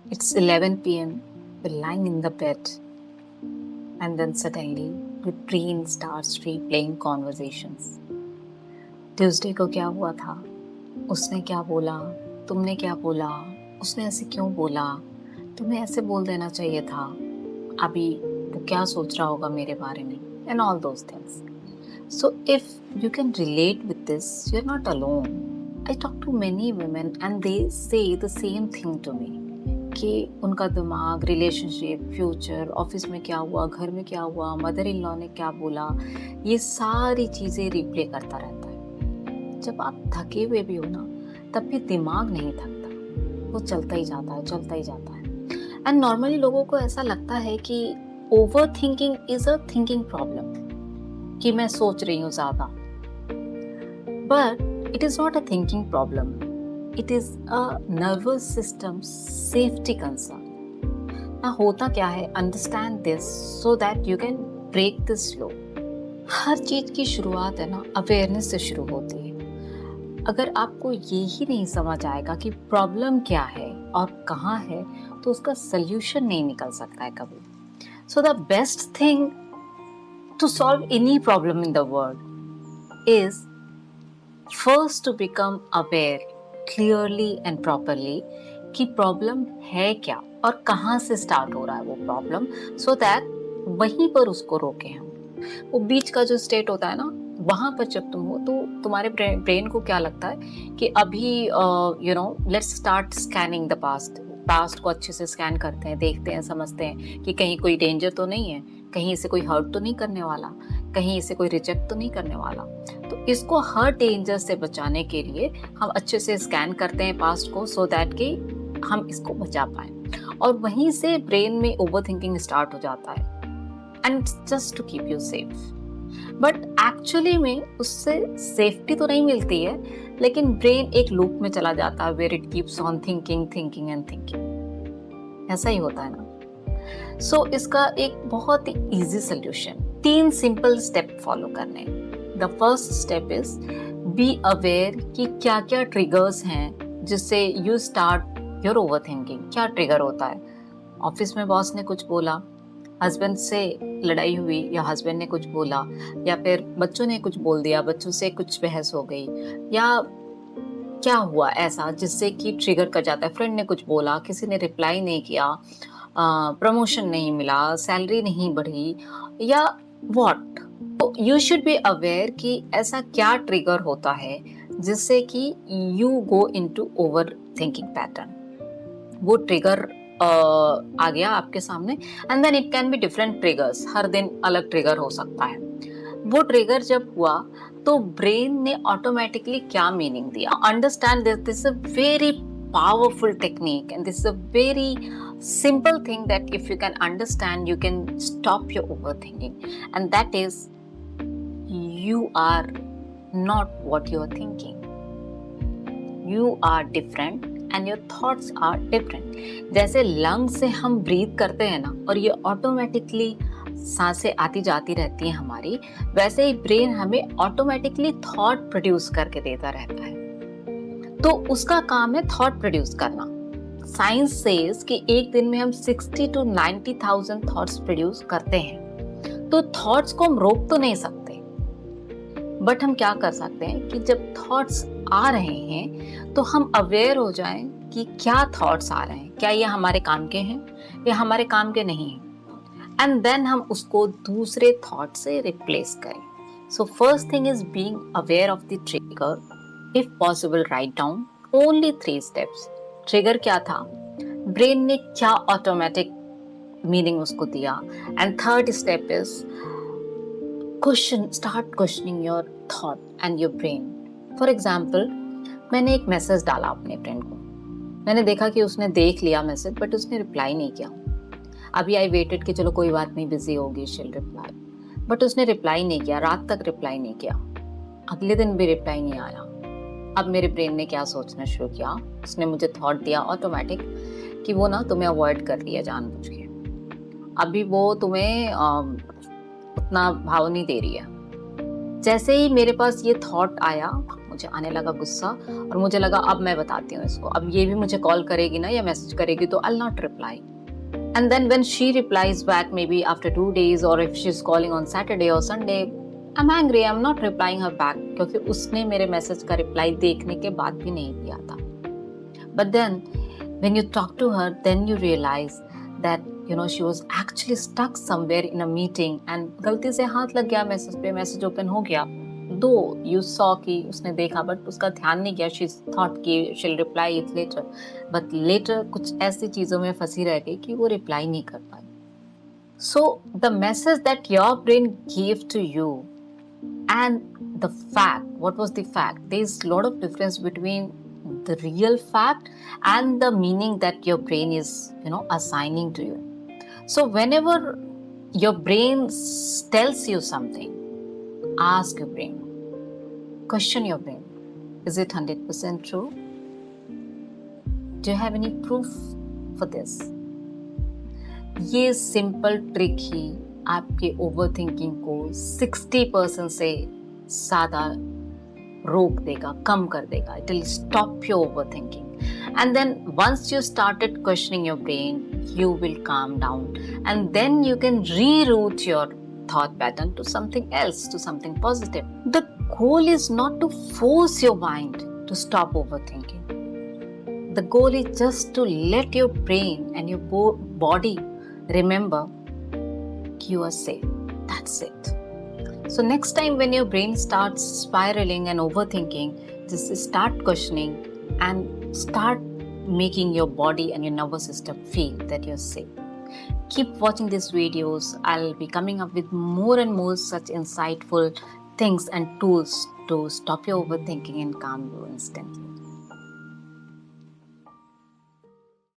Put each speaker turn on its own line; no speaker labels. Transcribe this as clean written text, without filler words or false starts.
It's 11 p.m. We're lying in the bed, and then suddenly your brain starts replaying conversations. Tuesday को क्या हुआ था, उसने क्या बोला, तुमने क्या बोला, उसने ऐसे क्यों बोला, तुम्हें ऐसे बोल देना चाहिए था, अभी वो क्या सोच रहा होगा मेरे बारे में, and all those things. So if you can relate with this, you're not alone. I talk to many women and they say the same thing to me कि उनका दिमाग, रिलेशनशिप, फ्यूचर, ऑफिस में क्या हुआ, घर में क्या हुआ, मदर इन लॉ ने क्या बोला, ये सारी चीज़ें रिप्ले करता रहता है। जब आप थके हुए भी हो ना, तब भी दिमाग नहीं थकता, वो चलता ही जाता है, चलता ही जाता है। एंड नॉर्मली लोगों को ऐसा लगता है कि over thinking is a thinking problem, कि मैं सोच रही हूँ ज़्यादा, but it is not a thinking problem. It is a nervous system safety concern. ना होता क्या है, understand this so that you can break this flow. हर चीज की शुरुआत है ना अवेयरनेस से शुरू होती है. अगर आपको ये ही नहीं समझ आएगा कि प्रॉब्लम क्या है और कहाँ है, तो उसका सल्यूशन नहीं निकल सकता है कभी. So the best thing to solve any problem in the world is first to become aware clearly and properly कि प्रॉब्लम है क्या और कहाँ से स्टार्ट हो रहा है वो प्रॉब्लम, सो दैट वहीं पर उसको रोके हम. वो बीच का जो स्टेट होता है ना, वहाँ पर जब तुम हो तो तुम्हारे ब्रेन को क्या लगता है कि अभी let's start scanning the past को अच्छे से स्कैन करते हैं, देखते हैं, समझते हैं कि कहीं कोई डेंजर तो नहीं है, कहीं इसे कोई हर्ट तो नहीं करने वाला, कहीं इसे कोई रिजेक्ट तो नहीं करने वाला. तो इसको हर डेंजर से बचाने के लिए हम अच्छे से स्कैन करते हैं पास्ट को, सो दैट कि हम इसको बचा पाए. और वहीं से ब्रेन में ओवर थिंकिंग स्टार्ट हो जाता है, and just to keep you safe. But actually में उससे सेफ्टी तो नहीं मिलती है, लेकिन ब्रेन एक लूप में चला जाता है where it keeps on thinking thinking and thinking. ऐसा ही होता है ना. सो इसका एक बहुत ही easy solution, 3 simple step follow करने. The first step is be aware कि क्या क्या ट्रिगर्स हैं जिससे you start your over thinking. क्या ट्रिगर होता है? ऑफिस में बॉस ने कुछ बोला, हस्बैंड से लड़ाई हुई या हस्बैंड ने कुछ बोला, या फिर बच्चों ने कुछ बोल दिया, बच्चों से कुछ बहस हो गई, या क्या हुआ ऐसा जिससे कि ट्रिगर कर जाता है. फ्रेंड ने कुछ बोला, किसी ने रिप्लाई नहीं किया, प्रमोशन नहीं मिला, सैलरी नहीं बढ़ी, या व्हाट. तो यू शुड बी अवेयर कि ऐसा क्या ट्रिगर होता है जिससे कि you go into over thinking pattern. वो ट्रिगर आ गया आपके सामने, and then it can be different triggers. हर दिन अलग ट्रिगर हो सकता है. वो ट्रिगर जब हुआ तो ब्रेन ने ऑटोमेटिकली क्या मीनिंग दिया. Understand this is a very powerful technique, and this is a very simple thing that if you can understand, you can stop your overthinking, and that is you are not what you are thinking. You are different and your thoughts are different. जैसे lung से हम breathe करते हैं ना, और ये automatically सांसें आती जाती रहती हैं हमारी, वैसे ही ब्रेन हमें ऑटोमेटिकली थॉट प्रोड्यूस करके देता रहता है. तो उसका काम है थॉट प्रोड्यूस करना. साइंस सेज कि एक दिन में हम 60 to 90,000 थॉट्स प्रोड्यूस करते हैं. तो थॉट्स को हम रोक तो नहीं सकते, बट हम क्या कर सकते हैं कि जब थॉट्स आ रहे हैं तो हम अवेयर हो जाएं कि क्या थॉट्स आ रहे हैं, क्या ये हमारे काम के हैं या हमारे काम के नहीं हैं, एंड देन हम उसको दूसरे थॉट से रिप्लेस करें. So first thing is being aware of the trigger. If possible, write down only 3 steps. Trigger क्या था, ब्रेन ने क्या ऑटोमेटिक मीनिंग उसको दिया, and third step is start questioning your thought and your brain. For example, मैंने एक message डाला अपने फ्रेंड को, मैंने देखा कि उसने देख लिया मैसेज, बट उसने रिप्लाई नहीं किया. अभी आई वेटेड कि चलो कोई बात नहीं, बिजी होगी, शील रिप्लाई, बट उसने रिप्लाई नहीं किया. रात तक रिप्लाई नहीं किया, अगले दिन भी रिप्लाई नहीं आया. अब मेरे ब्रेन ने क्या सोचना शुरू किया, उसने मुझे थॉट दिया ऑटोमेटिक कि वो ना तुम्हें अवॉइड कर रही है जानबूझ के, अभी वो तुम्हें उतना भाव नहीं दे रही है. जैसे ही मेरे पास ये थॉट आया, मुझे आने लगा गुस्सा और मुझे लगा अब मैं बताती हूँ इसको, अब ये भी मुझे कॉल करेगी ना या मैसेज करेगी तो I'll not reply. And then when she replies back maybe after 2 days or if she's calling on Saturday or Sunday, I'm angry, I'm not replying her back क्योंकि उसने मेरे मैसेज का रिप्लाई देखने के बाद भी नहीं दिया था. But then when you talk to her, then you realize that she was actually stuck somewhere in a meeting and गलती से हाथ लग गया मैसेज पे, मैसेज ओपन हो गया. दो यू सॉ कि उसने देखा बट उसका ध्यान नहीं गया. शी थॉट कि she'll reply it later, but later कुछ ऐसी चीज़ों में फंसी रह गई कि वो रिप्लाई नहीं कर पाई. So the message that your brain gave to you and the fact, what was the fact? There's a lot of difference between the real fact and the meaning that your brain is assigning to you. So whenever your brain tells you something, ask your brain, question your brain, is it 100% true? Do you have any proof for this? ये simple trick ही आपके overthinking को 60% से ज़्यादा रोक देगा, कम कर देगा. It will stop your overthinking. And then once you started questioning your brain, you will calm down. And then you can reroute your thought pattern to something else, to something positive. The goal is not to force your mind to stop overthinking. The goal is just to let your brain and your body remember you are safe. That's it. So next time when your brain starts spiraling and overthinking, just start questioning and start making your body and your nervous system feel that you're safe. Keep watching these videos. I'll be coming up with more and more such insightful things and tools to stop your overthinking and calm you instantly.